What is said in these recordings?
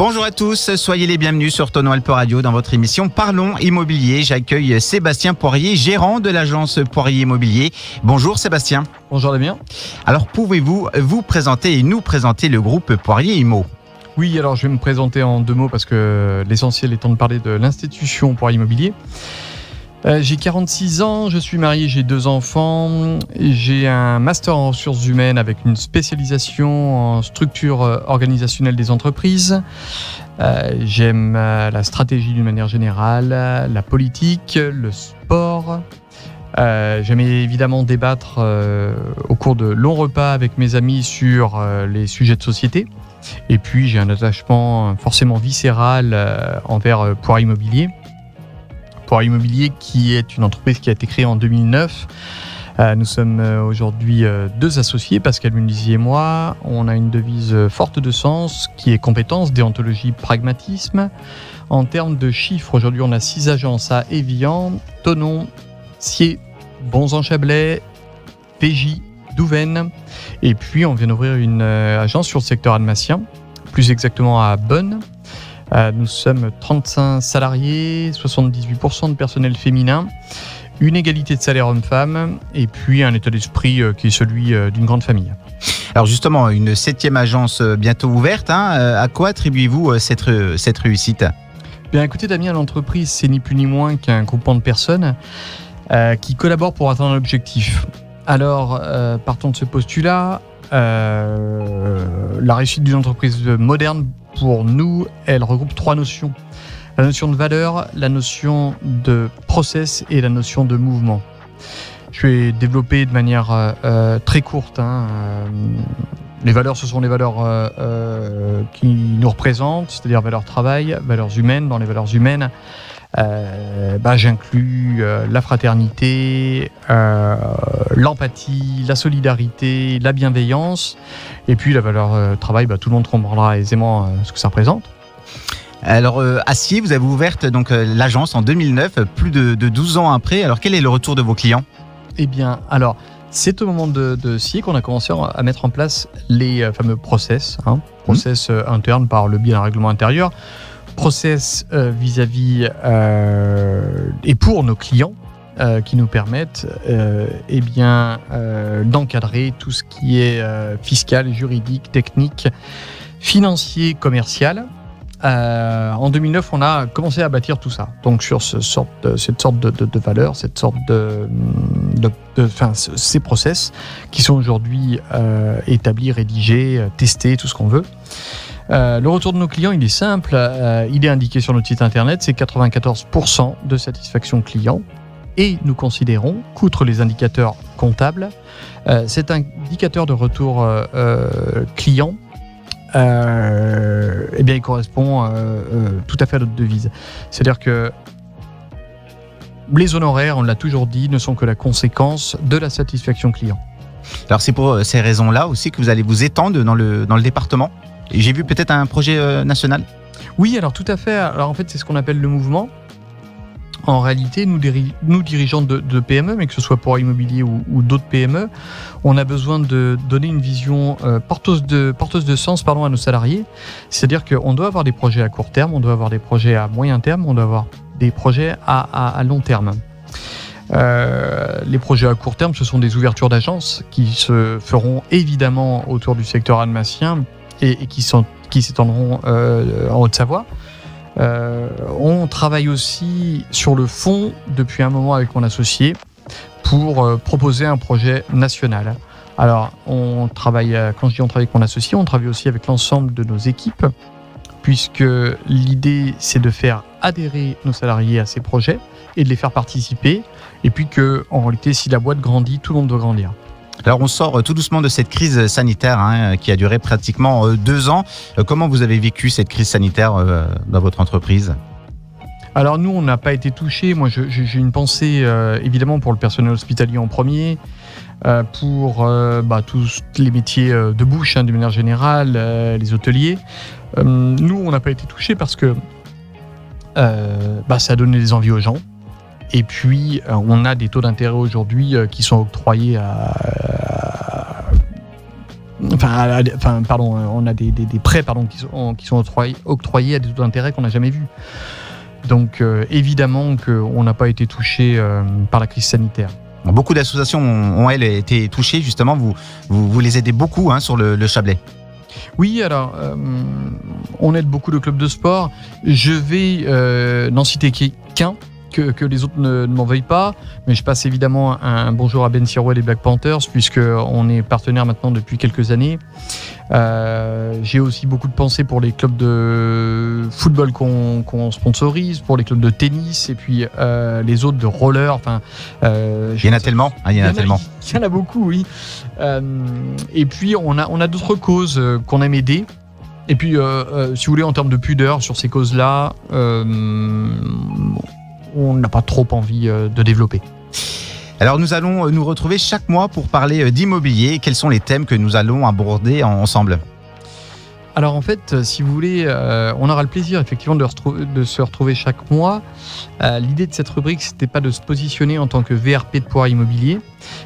Bonjour à tous, soyez les bienvenus sur Tonon Alpe Radio dans votre émission Parlons Immobilier. J'accueille Sébastien Poirier, gérant de l'agence Poirier Immobilier. Bonjour Sébastien. Bonjour Damien. Alors pouvez-vous vous présenter et nous présenter le groupe Poirier Immo? Oui, alors je vais me présenter en 2 mots parce que l'essentiel étant de parler de l'institution Poirier Immobilier. J'ai 46 ans, je suis marié, j'ai 2 enfants, j'ai un master en ressources humaines avec une spécialisation en structure organisationnelle des entreprises. J'aime la stratégie d'une manière générale, la politique, le sport. J'aime évidemment débattre au cours de longs repas avec mes amis sur les sujets de société. Et puis j'ai un attachement forcément viscéral envers Poirier Immobilier. Poirier Immobilier qui est une entreprise qui a été créée en 2009. Nous sommes aujourd'hui 2 associés, Pascal Munizier et moi. On a une devise forte de sens qui est compétence, déontologie, pragmatisme. En termes de chiffres, aujourd'hui on a 6 agences à Évian, Thonon, Sciez, Bonzan-Chablais, Pégy, Douvaine. Et puis on vient d'ouvrir une agence sur le secteur alsacien, plus exactement à Bonn. Nous sommes 35 salariés, 78% de personnel féminin, une égalité de salaire homme-femme et puis un état d'esprit qui est celui d'une grande famille. Alors justement, une 7e agence bientôt ouverte, à quoi attribuez-vous cette réussite? Bien écoutez Damien, l'entreprise c'est ni plus ni moins qu'un groupement de personnes qui collaborent pour atteindre un objectif. Alors partons de ce postulat, la réussite d'une entreprise moderne pour nous, elle regroupe 3 notions. La notion de valeur, la notion de process et la notion de mouvement. Je vais développer de manière très courte. Les valeurs, ce sont les valeurs qui nous représentent, c'est-à-dire valeurs travail, valeurs humaines. Dans les valeurs humaines, j'inclus la fraternité, l'empathie, la solidarité, la bienveillance. Et puis la valeur travail, tout le monde comprendra aisément ce que ça représente. Alors à Sciez, vous avez ouvert donc l'agence en 2009, plus de 12 ans après. Alors quel est le retour de vos clients? Eh bien, alors c'est au moment de Sciez qu'on a commencé à mettre en place les fameux process, process internes par le biais d'un règlement intérieur, process vis-à-vis et pour nos clients qui nous permettent d'encadrer tout ce qui est fiscal, juridique, technique, financier, commercial. En 2009, on a commencé à bâtir tout ça. Donc sur cette sorte de valeur, cette sorte ces process qui sont aujourd'hui établis, rédigés, testés, tout ce qu'on veut. Le retour de nos clients, il est simple, il est indiqué sur notre site internet, c'est 94% de satisfaction client. Et nous considérons qu'outre les indicateurs comptables, cet indicateur de retour client, il correspond tout à fait à notre devise. C'est-à-dire que les honoraires, on l'a toujours dit, ne sont que la conséquence de la satisfaction client. Alors c'est pour ces raisons-là aussi que vous allez vous étendre dans le département. J'ai vu peut-être un projet national? Oui, alors tout à fait. Alors en fait, c'est ce qu'on appelle le mouvement. En réalité, nous dirigeants de PME, mais que ce soit pour Immobilier ou d'autres PME, on a besoin de donner une vision porteuse de sens à nos salariés. C'est-à-dire qu'on doit avoir des projets à court terme, on doit avoir des projets à moyen terme, on doit avoir des projets à long terme. Les projets à court terme, ce sont des ouvertures d'agences qui se feront évidemment autour du secteur alsacien et qui s'étendront en Haute-Savoie. On travaille aussi sur le fond depuis un moment avec mon associé pour proposer un projet national. Alors, on travaille, quand je dis on travaille avec mon associé, on travaille aussi avec l'ensemble de nos équipes, puisque l'idée, c'est de faire adhérer nos salariés à ces projets et de les faire participer. Et puis en réalité, si la boîte grandit, tout le monde doit grandir. Alors on sort tout doucement de cette crise sanitaire qui a duré pratiquement 2 ans. Comment vous avez vécu cette crise sanitaire dans votre entreprise? Alors nous, on n'a pas été touchés. Moi, j'ai une pensée évidemment pour le personnel hospitalier en premier, pour tous les métiers de bouche de manière générale, les hôteliers. Nous, on n'a pas été touchés parce que ça a donné des envies aux gens. Et puis, on a des taux d'intérêt aujourd'hui qui sont octroyés on a des prêts qui sont octroyés à des taux d'intérêt qu'on n'a jamais vus. Donc évidemment qu'on n'a pas été touché par la crise sanitaire. Beaucoup d'associations ont elles été touchées, justement, vous les aidez beaucoup sur le Chablais. Oui, alors on aide beaucoup de clubs de sport. Je vais n'en citer qu'un, que les autres ne m'en veuillent pas, mais je passe évidemment un bonjour à Ben Sirois et les Black Panthers, puisqu'on est partenaire maintenant depuis quelques années. J'ai aussi beaucoup de pensées pour les clubs de football qu'on sponsorise, pour les clubs de tennis, et puis les autres de roller. Il y en a tellement. Il y en a beaucoup, oui. Et puis on a d'autres causes qu'on aime aider. Et puis, si vous voulez, en termes de pudeur sur ces causes-là, on n'a pas trop envie de développer. Alors nous allons nous retrouver chaque mois pour parler d'immobilier. Quels sont les thèmes que nous allons aborder ensemble ? Alors en fait, si vous voulez, on aura le plaisir effectivement de se retrouver chaque mois. L'idée de cette rubrique, c'était pas de se positionner en tant que VRP de Poirier Immobilier,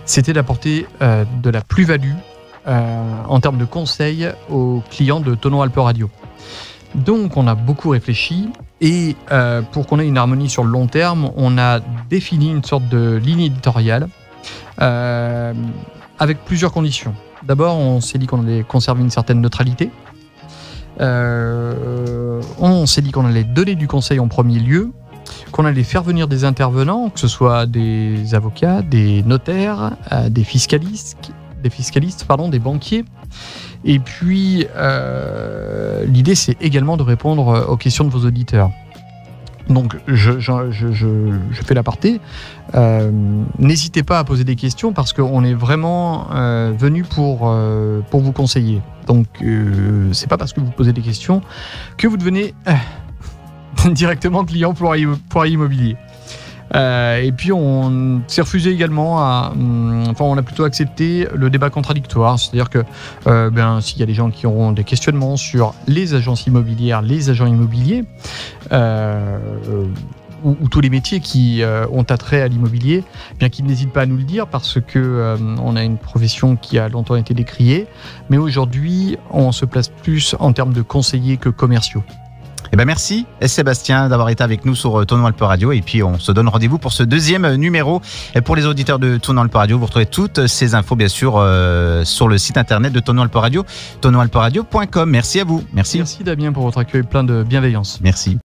c'était d'apporter de la plus-value en termes de conseils aux clients de Tonon Alpes Radio. Donc on a beaucoup réfléchi et pour qu'on ait une harmonie sur le long terme, on a défini une sorte de ligne éditoriale avec plusieurs conditions. D'abord, on s'est dit qu'on allait conserver une certaine neutralité. On s'est dit qu'on allait donner du conseil en premier lieu, qu'on allait faire venir des intervenants, que ce soit des avocats, des notaires, des fiscalistes, des banquiers. Et puis, l'idée, c'est également de répondre aux questions de vos auditeurs. Donc, je fais l'aparté. N'hésitez pas à poser des questions parce qu'on est vraiment venu pour vous conseiller. Donc, c'est pas parce que vous posez des questions que vous devenez directement client Poirier Immobilier. Et puis on s'est refusé également on a plutôt accepté le débat contradictoire, c'est-à-dire que s'il y a des gens qui auront des questionnements sur les agences immobilières, les agents immobiliers, ou tous les métiers qui ont attrait à l'immobilier, bien qu'ils n'hésitent pas à nous le dire parce que on a une profession qui a longtemps été décriée, mais aujourd'hui on se place plus en termes de conseillers que commerciaux. Merci Sébastien d'avoir été avec nous sur Tonon Alpes Radio, et puis on se donne rendez-vous pour ce deuxième numéro. Et pour les auditeurs de Tonon Alpes Radio, vous retrouvez toutes ces infos bien sûr sur le site internet de Tonon Alpes Radio, tononalpesradio.com. Merci à vous. Merci Damien pour votre accueil plein de bienveillance. Merci.